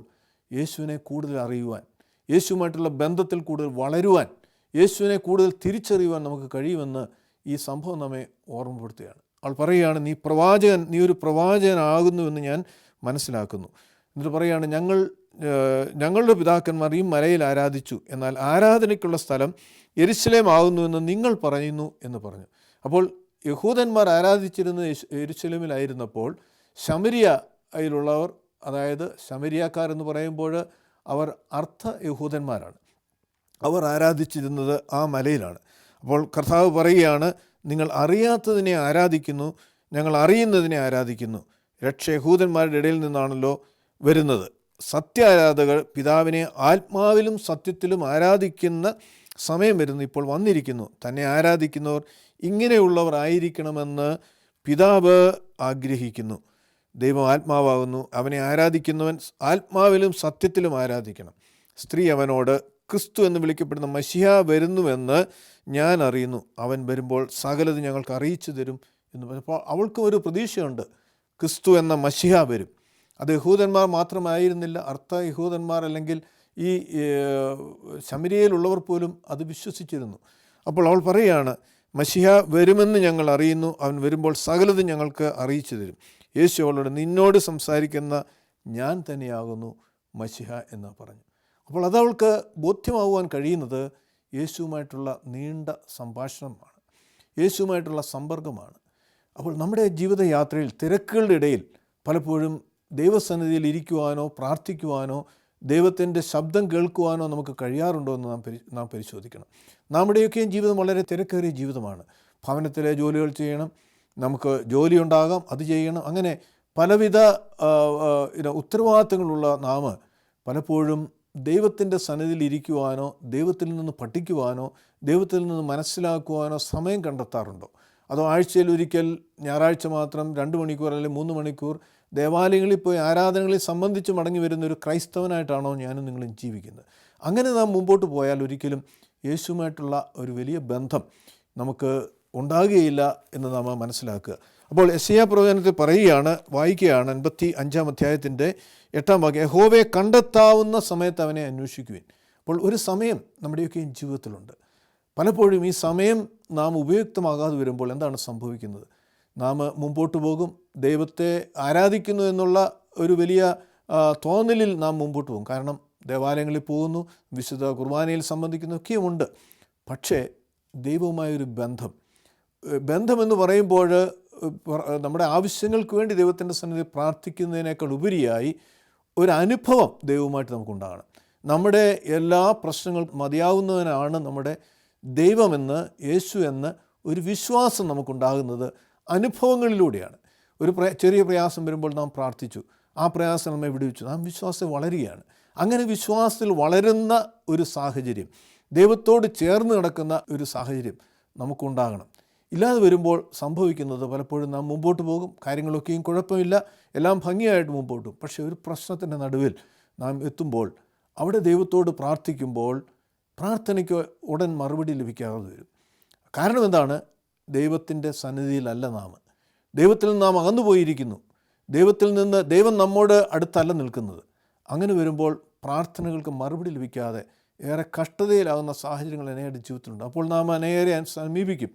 യേശുവിനെ കൂടുതൽ അറിയുവാൻ, യേശുവുമായിട്ടുള്ള ബന്ധത്തിൽ കൂടുതൽ വളരുവാൻ, യേശുവിനെ കൂടുതൽ തിരിച്ചറിയുവാൻ നമുക്ക് കഴിയുമെന്ന് ഈ സംഭവം നമ്മെ ഓർമ്മപ്പെടുത്തുകയാണ്. അവൾ പറയുകയാണ്, നീ ഒരു പ്രവാചകനാകുന്നുവെന്ന് ഞാൻ മനസ്സിലാക്കുന്നു. എന്നിട്ട് പറയുകയാണ്, ഞങ്ങളുടെ പിതാക്കന്മാർ ഈ മലയിൽ ആരാധിച്ചു, എന്നാൽ ആരാധനയ്ക്കുള്ള സ്ഥലം യെരുശലേം ആകുന്നുവെന്ന് നിങ്ങൾ പറയുന്നു എന്ന് പറഞ്ഞു. അപ്പോൾ യഹൂദന്മാർ ആരാധിച്ചിരുന്നത് യെരുശലേമിലായിരുന്നപ്പോൾ ശമരിയയിലുള്ളവർ, അതായത് ശമരിയക്കാർ എന്ന് പറയുമ്പോൾ അവർ അർത്ഥ യഹൂദന്മാരാണ്, അവർ ആരാധിച്ചിരുന്നത് ആ മലയിലാണ്. അപ്പോൾ കർത്താവ് പറയുകയാണ്, നിങ്ങൾ അറിയാത്തതിനെ ആരാധിക്കുന്നു, ഞങ്ങൾ അറിയുന്നതിനെ ആരാധിക്കുന്നു. രക്ഷ യഹൂദന്മാരുടെ ഇടയിൽ നിന്നാണല്ലോ വരുന്നത്. സത്യാരാധകർ പിതാവിനെ ആത്മാവിലും സത്യത്തിലും ആരാധിക്കുന്ന സമയം വരുന്നു, ഇപ്പോൾ വന്നിരിക്കുന്നു. തന്നെ ആരാധിക്കുന്നവർ ഇങ്ങനെയുള്ളവർ ആയിരിക്കണമെന്ന് പിതാവ് ആഗ്രഹിക്കുന്നു. ദൈവം ആത്മാവാകുന്നു, അവനെ ആരാധിക്കുന്നവൻ ആത്മാവിലും സത്യത്തിലും ആരാധിക്കണം. സ്ത്രീ അവനോട്, ക്രിസ്തു എന്ന് വിളിക്കപ്പെടുന്ന മശിഹ വരുന്നുവെന്ന് ഞാൻ അറിയുന്നു, അവൻ വരുമ്പോൾ സകലത് ഞങ്ങൾക്ക് അറിയിച്ചു തരും എന്ന് പറഞ്ഞപ്പോൾ അവൾക്കും ഒരു പ്രതീക്ഷയുണ്ട്, ക്രിസ്തു എന്ന മശിഹ വരും. അത് യഹൂദന്മാർ മാത്രമായിരുന്നില്ല, അർത്ഥ യഹൂദന്മാർ അല്ലെങ്കിൽ ഈ ശമരിയയിലുള്ളവർ പോലും അത് വിശ്വസിച്ചിരുന്നു. അപ്പോൾ അവൾ പറയുകയാണ്, മശിഹ വരുമെന്ന് ഞങ്ങൾ അറിയുന്നു, അവൻ വരുമ്പോൾ സകലത് ഞങ്ങൾക്ക് അറിയിച്ചു തരും. യേശു അവളോട്, നിന്നോട് സംസാരിക്കുന്ന ഞാൻ തന്നെയാകുന്നു മശിഹ എന്ന് പറഞ്ഞു. അപ്പോൾ അതവൾക്ക് ബോധ്യമാകുവാൻ കഴിയുന്നത് യേശുവുമായിട്ടുള്ള നീണ്ട സംഭാഷണമാണ്, യേശുവുമായിട്ടുള്ള സമ്പർക്കമാണ്. അപ്പോൾ നമ്മുടെ ജീവിതയാത്രയിൽ തിരക്കുകളുടെ ഇടയിൽ പലപ്പോഴും ദൈവസന്നിധിയിൽ ഇരിക്കുവാനോ പ്രാർത്ഥിക്കുവാനോ ദൈവത്തിൻ്റെ ശബ്ദം കേൾക്കുവാനോ നമുക്ക് കഴിയാറുണ്ടോ എന്ന് നാം പരിശോധിക്കണം. നമ്മുടെയൊക്കെയും ജീവിതം വളരെ തിരക്കേറിയ ജീവിതമാണ്. ഭവനത്തിലെ ജോലികൾ ചെയ്യണം, നമുക്ക് ജോലി ഉണ്ടാകാം, അത് ചെയ്യണം, അങ്ങനെ പലവിധ ഉത്തരവാദിത്തങ്ങളുള്ള നാം പലപ്പോഴും ദൈവത്തിൻ്റെ സന്നിധിയിൽ ഇരിക്കുവാനോ ദൈവത്തിൽ നിന്ന് പഠിക്കുവാനോ ദൈവത്തിൽ നിന്ന് മനസ്സിലാക്കുവാനോ സമയം കണ്ടെത്താറുണ്ടോ? അതോ ആഴ്ചയിൽ ഒരിക്കൽ ഞായറാഴ്ച മാത്രം 2 മണിക്കൂർ അല്ലെങ്കിൽ 3 മണിക്കൂർ ദേവാലയങ്ങളിൽ പോയി ആരാധനകളിൽ സംബന്ധിച്ച് മടങ്ങി വരുന്നൊരു ക്രൈസ്തവനായിട്ടാണോ ഞാനും നിങ്ങളും ജീവിക്കുന്നത്? അങ്ങനെ നാം മുമ്പോട്ട് പോയാൽ ഒരിക്കലും യേശുവുമായിട്ടുള്ള ഒരു വലിയ ബന്ധം നമുക്ക് ഉണ്ടാകുകയില്ല എന്ന് നാം മനസ്സിലാക്കുക. അപ്പോൾ യെശയ്യാ പ്രവചനത്തിൽ പറയുകയാണ്, വായിക്കുകയാണ് 55-ാം അധ്യായത്തിൻ്റെ 8-ാം വാക്യം, യഹോവയെ കണ്ടെത്താവുന്ന സമയത്ത് അവനെ അന്വേഷിക്കുവിൻ. അപ്പോൾ ഒരു സമയം നമ്മുടെയൊക്കെയും ജീവിതത്തിലുണ്ട്. പലപ്പോഴും ഈ സമയം നാം ഉപയുക്തമാകാതെ വരുമ്പോൾ എന്താണ് സംഭവിക്കുന്നത്? നാം മുമ്പോട്ട് പോകും, ദൈവത്തെ ആരാധിക്കുന്നു എന്നുള്ള ഒരു വലിയ തോന്നലിൽ നാം മുമ്പോട്ട് പോകും. കാരണം ദേവാലയങ്ങളിൽ പോകുന്നു, വിശുദ്ധ കുർബാനയിൽ സംബന്ധിക്കുന്നതൊക്കെയുമുണ്ട്. പക്ഷേ ദൈവവുമായൊരു ബന്ധമെന്ന് പറയുമ്പോൾ നമ്മുടെ ആവശ്യങ്ങൾക്ക് വേണ്ടി ദൈവത്തിൻ്റെ സന്നിധി പ്രാർത്ഥിക്കുന്നതിനേക്കാൾ ഉപരിയായി ഒരു അനുഭവം ദൈവവുമായിട്ട് നമുക്കുണ്ടാകണം. നമ്മുടെ എല്ലാ പ്രശ്നങ്ങളും മതിയാവുന്നവനാണ് നമ്മുടെ ദൈവമെന്ന്, യേശു എന്ന് ഒരു വിശ്വാസം നമുക്കുണ്ടാകുന്നത് അനുഭവങ്ങളിലൂടെയാണ്. ഒരു ചെറിയ പ്രയാസം വരുമ്പോൾ നാം പ്രാർത്ഥിച്ചു, ആ പ്രയാസം നമ്മെ വിടുവിച്ചു, നാം വിശ്വാസത്തിൽ വളരുകയാണ്. അങ്ങനെ വിശ്വാസത്തിൽ വളരുന്ന ഒരു സാഹചര്യം, ദൈവത്തോട് ചേർന്ന് കിടക്കുന്ന ഒരു സാഹചര്യം നമുക്കുണ്ടാകണം. ഇല്ലാതെ വരുമ്പോൾ സംഭവിക്കുന്നത് പലപ്പോഴും നാം മുമ്പോട്ട് പോകും, കാര്യങ്ങളൊക്കെയും കുഴപ്പമില്ല, എല്ലാം ഭംഗിയായിട്ട് മുമ്പോട്ട് പോകും. പക്ഷേ ഒരു പ്രശ്നത്തിൻ്റെ നടുവിൽ നാം എത്തുമ്പോൾ അവിടെ ദൈവത്തോട് പ്രാർത്ഥിക്കുമ്പോൾ പ്രാർത്ഥനയ്ക്ക് ഉടൻ മറുപടി ലഭിക്കാതെ വരും. കാരണം എന്താണ്? ദൈവത്തിൻ്റെ സന്നിധിയിലല്ല നാം, ദൈവത്തിൽ നിന്ന് നാം അകന്നുപോയിരിക്കുന്നു. ദൈവത്തിൽ നിന്ന് ദൈവം നമ്മോട് അടുത്തല്ല നിൽക്കുന്നത്. അങ്ങനെ വരുമ്പോൾ പ്രാർത്ഥനകൾക്ക് മറുപടി ലഭിക്കാതെ ഏറെ കഷ്ടതയിലാകുന്ന സാഹചര്യങ്ങൾ അനേകരുടെ ജീവിതത്തിലുണ്ട്. അപ്പോൾ നാം അനേകരെ സമീപിക്കും,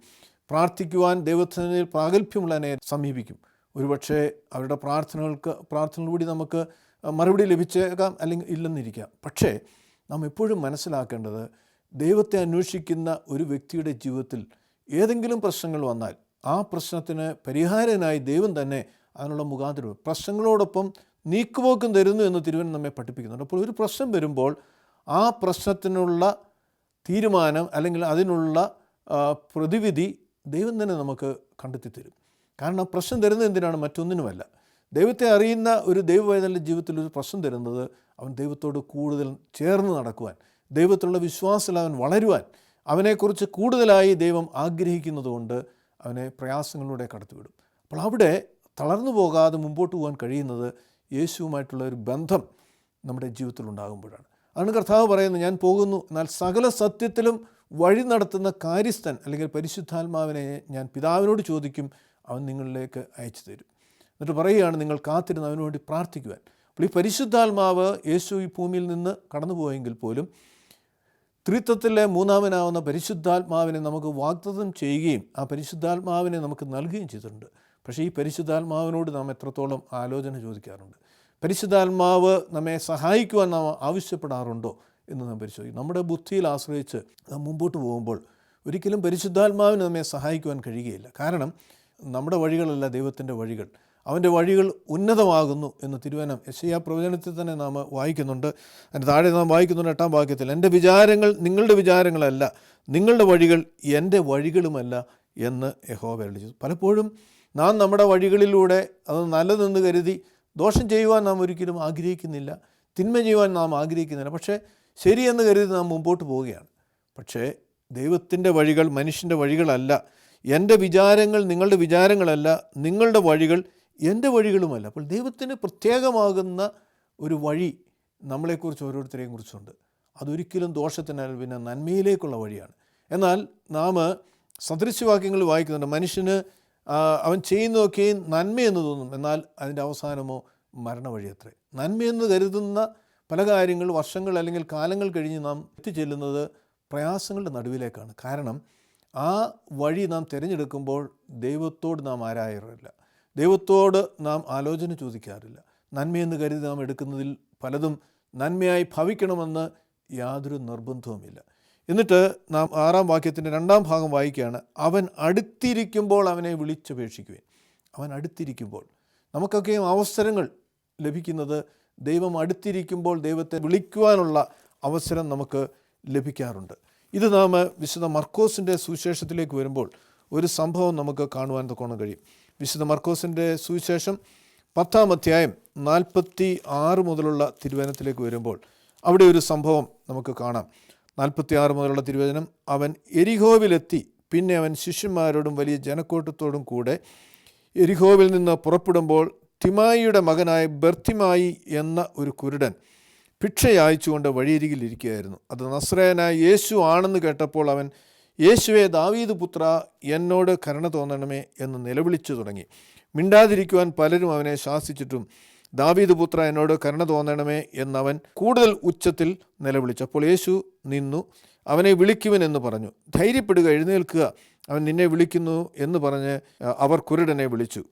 പ്രാർത്ഥിക്കുവാൻ ദൈവത്തിന് പ്രാഗൽഭ്യമുള്ള അനേകരെ സമീപിക്കും. ഒരുപക്ഷെ അവരുടെ പ്രാർത്ഥനകളിലൂടെ നമുക്ക് മറുപടി ലഭിച്ചേക്കാം, അല്ലെങ്കിൽ ഇല്ലെന്നിരിക്കാം. പക്ഷേ നാം എപ്പോഴും മനസ്സിലാക്കേണ്ടത്, ദൈവത്തെ അന്വേഷിക്കുന്ന ഒരു വ്യക്തിയുടെ ജീവിതത്തിൽ ഏതെങ്കിലും പ്രശ്നങ്ങൾ വന്നാൽ ആ പ്രശ്നത്തിന് പരിഹാരനായി ദൈവം തന്നെ അതിനുള്ള മുഖാന്തരം പ്രശ്നങ്ങളോടൊപ്പം നീക്കുപോക്കും തരുന്നു എന്ന് തിരുവചനം നമ്മെ പഠിപ്പിക്കുന്നുണ്ട്. അപ്പോൾ ഒരു പ്രശ്നം വരുമ്പോൾ ആ പ്രശ്നത്തിനുള്ള തീരുമാനം അല്ലെങ്കിൽ അതിനുള്ള പ്രതിവിധി ദൈവം തന്നെ നമുക്ക് കണ്ടെത്തി തരും. കാരണം പ്രശ്നം തരുന്നത് എന്തിനാണ്? മറ്റൊന്നിനുമല്ല. ദൈവത്തെ അറിയുന്ന ഒരു ദൈവവേദനയുടെ ജീവിതത്തിൽ ഒരു പ്രശ്നം തരുന്നത് അവൻ ദൈവത്തോട് കൂടുതൽ ചേർന്ന് നടക്കുവാൻ, ദൈവത്തിലുള്ള വിശ്വാസത്തിൽ അവൻ വളരുവാൻ, അവനെക്കുറിച്ച് കൂടുതലായി ദൈവം ആഗ്രഹിക്കുന്നതുകൊണ്ട് അവനെ പ്രയാസങ്ങളിലൂടെ കടത്തിവിടും. അപ്പോൾ അവിടെ തളർന്നു പോകാതെ മുമ്പോട്ട് പോകാൻ കഴിയുന്നത് യേശുവുമായിട്ടുള്ള ഒരു ബന്ധം നമ്മുടെ ജീവിതത്തിൽ ഉണ്ടാകുമ്പോഴാണ്. അതാണ് കർത്താവ് പറയുന്നത്, ഞാൻ പോകുന്നു, എന്നാൽ സകല സത്യത്തിലും വഴി നടത്തുന്ന കാര്യസ്ഥൻ അല്ലെങ്കിൽ പരിശുദ്ധാത്മാവിനെ ഞാൻ പിതാവിനോട് ചോദിക്കും, അവൻ നിങ്ങളിലേക്ക് അയച്ചു തരും. എന്നിട്ട് പറയുകയാണ്, നിങ്ങൾ കാത്തിരുന്ന് അവന് വേണ്ടി പ്രാർത്ഥിക്കുവാൻ. അപ്പോൾ ഈ പരിശുദ്ധാത്മാവ് യേശു ഈ ഭൂമിയിൽ നിന്ന് കടന്നു പോയെങ്കിൽ പോലും ത്രിത്വത്തിലെ മൂന്നാമനാവുന്ന പരിശുദ്ധാത്മാവിനെ നമുക്ക് വാഗ്ദത്തം ചെയ്യുകയും ആ പരിശുദ്ധാത്മാവിനെ നമുക്ക് നൽകുകയും ചെയ്തിട്ടുണ്ട്. പക്ഷേ ഈ പരിശുദ്ധാത്മാവിനോട് നാം എത്രത്തോളം ആലോചന ചോദിക്കാറുണ്ട്? പരിശുദ്ധാത്മാവ് നമ്മെ സഹായിക്കുവാൻ നാം ആവശ്യപ്പെടാറുണ്ടോ എന്ന് നാം പരിശോധിക്കും. നമ്മുടെ ബുദ്ധിയിൽ ആശ്രയിച്ച് നാം മുമ്പോട്ട് പോകുമ്പോൾ ഒരിക്കലും പരിശുദ്ധാത്മാവിന് നമ്മെ സഹായിക്കുവാൻ കഴിയുകയില്ല. കാരണം നമ്മുടെ വഴികളല്ല ദൈവത്തിൻ്റെ വഴികൾ. അവൻ്റെ വഴികൾ ഉന്നതമാകുന്നു എന്ന് തിരുവചനം യെശയ്യാ പ്രവചനത്തിൽ തന്നെ നാം വായിക്കുന്നുണ്ട്. അതിന് താഴെ നാം വായിക്കുന്നുണ്ട് 8-ാം വാക്യത്തിൽ, എൻ്റെ വിചാരങ്ങൾ നിങ്ങളുടെ വിചാരങ്ങളല്ല, നിങ്ങളുടെ വഴികൾ എൻ്റെ വഴികളുമല്ല എന്ന് യഹോവ അരുളിച്ചെയ്തു. പലപ്പോഴും നാം നമ്മുടെ വഴികളിലൂടെ അത് നല്ലതെന്ന് കരുതി ദോഷം ചെയ്യുവാൻ നാം ഒരിക്കലും ആഗ്രഹിക്കുന്നില്ല, തിന്മ ചെയ്യുവാൻ നാം ആഗ്രഹിക്കുന്നില്ല. പക്ഷേ ശരിയെന്ന് കരുതി നാം മുമ്പോട്ട് പോവുകയാണ്. പക്ഷേ ദൈവത്തിൻ്റെ വഴികൾ മനുഷ്യൻ്റെ വഴികളല്ല. എൻ്റെ വിചാരങ്ങൾ നിങ്ങളുടെ വിചാരങ്ങളല്ല, നിങ്ങളുടെ വഴികൾ എൻ്റെ വഴികളുമല്ല. അപ്പോൾ ദൈവത്തിന് പ്രത്യേകമാകുന്ന ഒരു വഴി നമ്മളെക്കുറിച്ച് ഓരോരുത്തരെയും കുറിച്ചുണ്ട്. അതൊരിക്കലും ദോഷത്തിനല്ല, പിന്നെ നന്മയിലേക്കുള്ള വഴിയാണ്. എന്നാൽ നാം സദൃശ്യവാക്യങ്ങൾ വായിക്കുന്നുണ്ട്, മനുഷ്യന് അവൻ ചെയ്യുന്നതൊക്കെയും നന്മയെന്ന് തോന്നും, എന്നാൽ അതിൻ്റെ അവസാനമോ മരണവഴിയത്രേ. നന്മയെന്ന് കരുതുന്ന പല കാര്യങ്ങൾ വർഷങ്ങൾ അല്ലെങ്കിൽ കാലങ്ങൾ കഴിഞ്ഞ് നാം എത്തിച്ചെല്ലുന്നത് പ്രയാസങ്ങളുടെ നടുവിലേക്കാണ്. കാരണം ആ വഴി നാം തിരഞ്ഞെടുക്കുമ്പോൾ ദൈവത്തോട് നാം ആരായാറില്ല, ദൈവത്തോട് നാം ആലോചന ചോദിക്കാറില്ല. നന്മയെന്ന് കരുതി നാം എടുക്കുന്നതിൽ പലതും നന്മയായി ഭവിക്കണമെന്ന് യാതൊരു നിർബന്ധവുമില്ല. എന്നിട്ട് നാം 6-ാം വാക്യത്തിൻ്റെ 2-ാം ഭാഗം വായിക്കുകയാണ്, അവൻ അടുത്തിരിക്കുമ്പോൾ അവനെ വിളിച്ചപേക്ഷിക്കുവേൻ. അവൻ അടുത്തിരിക്കുമ്പോൾ നമുക്കൊക്കെയും അവസരങ്ങൾ ലഭിക്കുന്നത് ദൈവം അടുത്തിരിക്കുമ്പോൾ ദൈവത്തെ വിളിക്കുവാനുള്ള അവസരം നമുക്ക് ലഭിക്കാറുണ്ട്. ഇത് നാം വിശുദ്ധ മർക്കോസിൻ്റെ സുവിശേഷത്തിലേക്ക് വരുമ്പോൾ ഒരു സംഭവം നമുക്ക് കാണുവാൻ തക്കോണം കഴിയും. വിശുദ്ധ മർക്കോസിൻ്റെ സുവിശേഷം 10-ാം അധ്യായം 46 മുതലുള്ള തിരുവചനത്തിലേക്ക് വരുമ്പോൾ അവിടെ ഒരു സംഭവം നമുക്ക് കാണാം. 46 മുതലുള്ള തിരുവചനം, അവൻ എരിഹോവിലെത്തി, പിന്നെ അവൻ ശിഷ്യന്മാരോടും വലിയ ജനക്കൂട്ടത്തോടും കൂടെ എരിഹോവിൽ നിന്ന് പുറപ്പെടുമ്പോൾ തിമായിയുടെ മകനായ ബർത്തിമായി എന്ന ഒരു കുരുടൻ ഭിക്ഷയച്ചുകൊണ്ട് വഴിയരികിലിരിക്കുകയായിരുന്നു. അത് നസ്രയനായ യേശു ആണെന്ന് കേട്ടപ്പോൾ അവൻ, യേശുവേ ദാവീദ് പുത്ര, എന്നോട് കരുണ തോന്നണമേ എന്ന് നിലവിളിച്ചു തുടങ്ങി. മിണ്ടാതിരിക്കുവാൻ പലരും അവനെ ശാസിച്ചിട്ടും, ദാവീദ് പുത്ര, എന്നോട് കരുണ തോന്നണമേ എന്നവൻ കൂടുതൽ ഉച്ചത്തിൽ നിലവിളിച്ചു. അപ്പോൾ യേശു നിന്നു അവനെ വിളിക്കുവനെന്ന് പറഞ്ഞു. ധൈര്യപ്പെടുക, എഴുന്നേൽക്കുക, അവൻ നിന്നെ വിളിക്കുന്നു എന്ന് പറഞ്ഞ് അവർ കുരുടനെ വിളിച്ചു.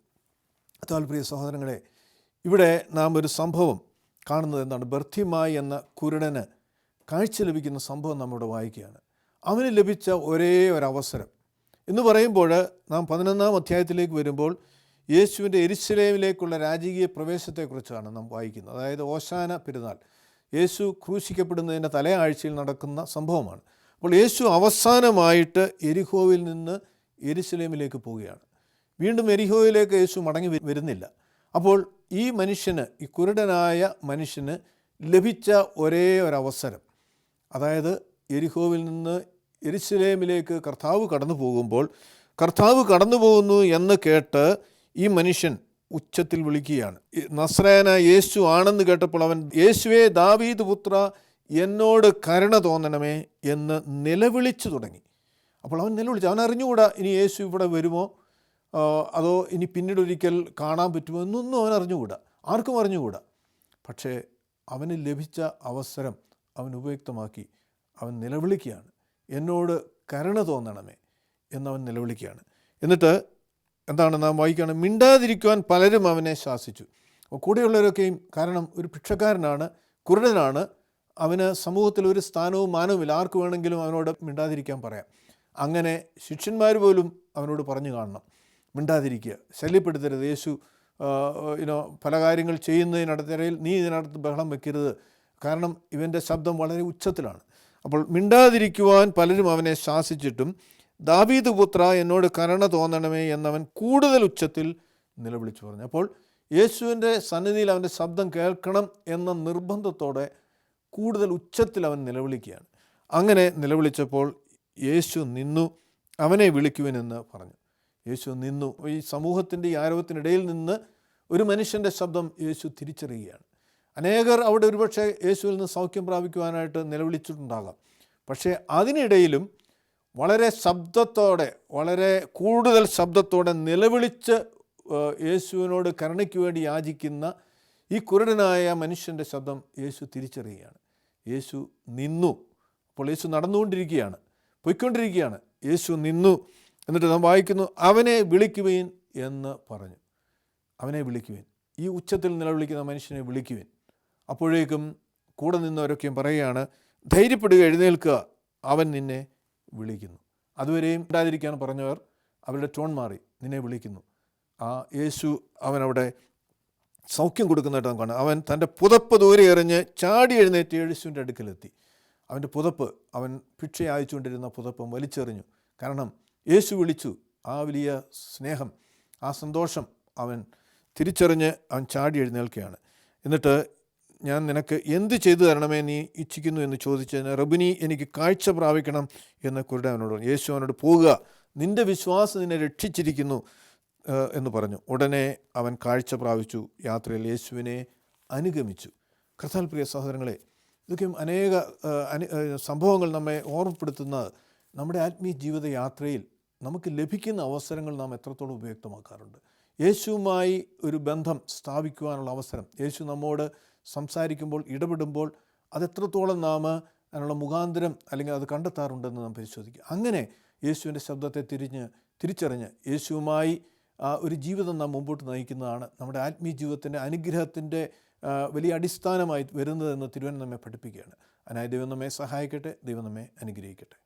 താല്പര്യ സഹോദരങ്ങളെ, ഇവിടെ നാം ഒരു സംഭവം കാണുന്നത് എന്താണ്? ബർത്തിമായി എന്ന കുരുടന് കാഴ്ച ലഭിക്കുന്ന സംഭവം നമ്മളിവിടെ വായിക്കുകയാണ്. അവന് ലഭിച്ച ഒരേ ഒരവസരം എന്ന് പറയുമ്പോൾ നാം 11-ാം അധ്യായത്തിലേക്ക് വരുമ്പോൾ യേശുവിൻ്റെ യെരുശലേമിലേക്കുള്ള രാജകീയ പ്രവേശത്തെക്കുറിച്ചാണ് നാം വായിക്കുന്നത്. അതായത് ഓശാന പെരുന്നാൾ, യേശു ക്രൂശിക്കപ്പെടുന്നതിൻ്റെ തലേ ആഴ്ചയിൽ നടക്കുന്ന സംഭവമാണ്. അപ്പോൾ യേശു അവസാനമായിട്ട് എരിഹോവിൽ നിന്ന് യെരുശലേമിലേക്ക് പോവുകയാണ്. വീണ്ടും എരിഹോയിലേക്ക് യേശു മടങ്ങി വരുന്നില്ല. അപ്പോൾ ഈ മനുഷ്യന്, ഈ കുരുടനായ മനുഷ്യന് ലഭിച്ച ഒരേ ഒരവസരം, അതായത് എരിഹോവിൽ നിന്ന് യെരുശലേമിലേക്ക് കർത്താവ് കടന്നു പോകുമ്പോൾ, കർത്താവ് കടന്നു പോകുന്നു എന്ന് കേട്ട് ഈ മനുഷ്യൻ ഉച്ചത്തിൽ വിളിക്കുകയാണ്. നസ്രയനായ യേശു ആണെന്ന് കേട്ടപ്പോൾ അവൻ, യേശുവേ ദാവീദ് പുത്ര, എന്നോട് കരുണ തോന്നണമേ എന്ന് നിലവിളിച്ചു തുടങ്ങി. അപ്പോൾ അവൻ നിലവിളിച്ചു. അവൻ അറിഞ്ഞുകൂടാ ഇനി യേശു ഇവിടെ വരുമോ, അതോ ഇനി പിന്നീട് ഒരിക്കൽ കാണാൻ പറ്റുമോ എന്നൊന്നും അവൻ അറിഞ്ഞുകൂടാ, ആർക്കും അറിഞ്ഞുകൂടാ. പക്ഷേ അവന് ലഭിച്ച അവസരം അവൻ ഉപയുക്തമാക്കി. അവൻ നിലവിളിക്കുകയാണ്, എന്നോട് കരുണ തോന്നണമേ എന്നവൻ നിലവിളിക്കുകയാണ്. എന്നിട്ട് എന്താണ് നാം വായിക്കുകയാണ്, മിണ്ടാതിരിക്കുവാൻ പലരും അവനെ ശാസിച്ചു. അപ്പോൾ കൂടെയുള്ളവരൊക്കെയും, കാരണം ഒരു ഭിക്ഷക്കാരനാണ്, കുരുടനാണ്, അവന് സമൂഹത്തിൽ ഒരു സ്ഥാനവും മാനവുമില്ല, ആർക്ക് വേണമെങ്കിലും അവനോട് മിണ്ടാതിരിക്കാൻ പറയാം. അങ്ങനെ ശിഷ്യന്മാർ പോലും അവനോട് പറഞ്ഞു കാണണം, മിണ്ടാതിരിക്കുക, ശല്യപ്പെടുത്തരുത്, യേശു പല കാര്യങ്ങൾ ചെയ്യുന്നതിനടത്തിരയിൽ നീ ഇതിനകത്ത് ബഹളം വെക്കരുത്, കാരണം ഇവൻ്റെ ശബ്ദം വളരെ ഉച്ചത്തിലാണ്. അപ്പോൾ മിണ്ടാതിരിക്കുവാൻ പലരും അവനെ ശാസിച്ചിട്ടും ദാവീദ് പുത്ര എന്നോട് കരുണ തോന്നണമേ എന്നവൻ കൂടുതൽ ഉച്ചത്തിൽ നിലവിളിച്ചു പറഞ്ഞു. അപ്പോൾ യേശുവിൻ്റെ സന്നിധിയിൽ അവൻ്റെ ശബ്ദം കേൾക്കണം എന്ന നിർബന്ധത്തോടെ കൂടുതൽ ഉച്ചത്തിൽ അവൻ നിലവിളിക്കുകയാണ്. അങ്ങനെ നിലവിളിച്ചപ്പോൾ യേശു നിന്നു, അവനെ വിളിക്കുവനെന്ന് പറഞ്ഞു. യേശു നിന്നു. ഈ സമൂഹത്തിൻ്റെ ഈ ആരവത്തിനിടയിൽ നിന്ന് ഒരു മനുഷ്യൻ്റെ ശബ്ദം യേശു തിരിച്ചറിയുകയാണ്. അനേകർ അവിടെ ഒരുപക്ഷെ യേശുവിൽ നിന്ന് സൗഖ്യം പ്രാപിക്കുവാനായിട്ട് നിലവിളിച്ചിട്ടുണ്ടാകാം. പക്ഷേ അതിനിടയിലും വളരെ ശബ്ദത്തോടെ, വളരെ കൂടുതൽ ശബ്ദത്തോടെ നിലവിളിച്ച് യേശുവിനോട് കരുണയ്ക്ക് വേണ്ടി യാചിക്കുന്ന ഈ കുരുടനായ മനുഷ്യൻ്റെ ശബ്ദം യേശു തിരിച്ചറിയുകയാണ്. യേശു നിന്നു. അപ്പോൾ യേശു നടന്നുകൊണ്ടിരിക്കുകയാണ്, പോയിക്കൊണ്ടിരിക്കുകയാണ്. യേശു നിന്നു. എന്നിട്ട് നാം വായിക്കുന്നു, അവനെ വിളിക്കുവിൻ എന്ന് പറഞ്ഞു. അവനെ വിളിക്കുവിൻ, ഈ ഉച്ചത്തിൽ നിലവിളിക്കുന്ന മനുഷ്യനെ വിളിക്കുവിൻ. അപ്പോഴേക്കും കൂടെ നിന്നവരൊക്കെയും പറയുകയാണ്, ധൈര്യപ്പെടുക, എഴുന്നേൽക്കുക, അവൻ നിന്നെ വിളിക്കുന്നു. അതുവരെയും ഇടാതിരിക്കാൻ പറഞ്ഞവർ അവരുടെ ടോൺ മാറി, നിന്നെ വിളിക്കുന്നു. ആ യേശു അവനവിടെ സൗഖ്യം കൊടുക്കുന്നതായിട്ട് നമുക്ക് കാണാം. അവൻ തൻ്റെ പുതപ്പ് ദൂരെ എറിഞ്ഞ് ചാടി എഴുന്നേറ്റ് യേശുവിൻ്റെ അടുക്കലെത്തി. അവൻ്റെ പുതപ്പ്, അവൻ ഭിക്ഷ അയച്ചുകൊണ്ടിരുന്ന പുതപ്പം വലിച്ചെറിഞ്ഞു. കാരണം യേശു വിളിച്ചു. ആ വലിയ സ്നേഹം, ആ സന്തോഷം അവൻ തിരിച്ചറിഞ്ഞ് അവൻ ചാടി എഴുന്നേൽക്കുകയാണ്. എന്നിട്ട് ഞാൻ നിനക്ക് എന്ത് ചെയ്തു തരണമേ നീ ഇച്ഛിക്കുന്നു എന്ന് ചോദിച്ചതിന്, റബ്ബുനി എനിക്ക് കാഴ്ച പ്രാപിക്കണം എന്ന് കുരുടൻ അവനോട് പറഞ്ഞു. യേശു അവനോട്, പോകുക, നിൻ്റെ വിശ്വാസം നിന്നെ രക്ഷിച്ചിരിക്കുന്നു എന്ന് പറഞ്ഞു. ഉടനെ അവൻ കാഴ്ച പ്രാപിച്ചു, യാത്രയിൽ യേശുവിനെ അനുഗമിച്ചു. കർത്താവിൽ പ്രിയ സഹോദരങ്ങളെ, ഇതൊക്കെയും അനേക സംഭവങ്ങൾ നമ്മെ ഓർമ്മപ്പെടുത്തുന്നത് നമ്മുടെ ആത്മീയ ജീവിത യാത്രയിൽ നമുക്ക് ലഭിക്കുന്ന അവസരങ്ങൾ നാം എത്രത്തോളം ഉപയുക്തമാക്കാറുണ്ട്. യേശുവുമായി ഒരു ബന്ധം സ്ഥാപിക്കുവാനുള്ള അവസരം, യേശു നമ്മോട് സംസാരിക്കുമ്പോൾ, ഇടപെടുമ്പോൾ അതെത്രത്തോളം നാം അതിനുള്ള മുഖാന്തരം അല്ലെങ്കിൽ അത് കണ്ടെത്താറുണ്ടെന്ന് നാം പരിശോധിക്കുക. അങ്ങനെ യേശുവിൻ്റെ ശബ്ദത്തെ തിരിച്ചറിഞ്ഞ് യേശുവുമായി ഒരു ജീവിതം നാം മുമ്പോട്ട് നയിക്കുന്നതാണ് നമ്മുടെ ആത്മീയ ജീവിതത്തിൻ്റെ അനുഗ്രഹത്തിൻ്റെ വലിയ അടിസ്ഥാനമായി വരുന്നതെന്ന് തിരുവനന്തപുരം നമ്മെ പഠിപ്പിക്കുകയാണ്. അതിനായി ദൈവം നമ്മെ സഹായിക്കട്ടെ, ദൈവം നമ്മെ അനുഗ്രഹിക്കട്ടെ.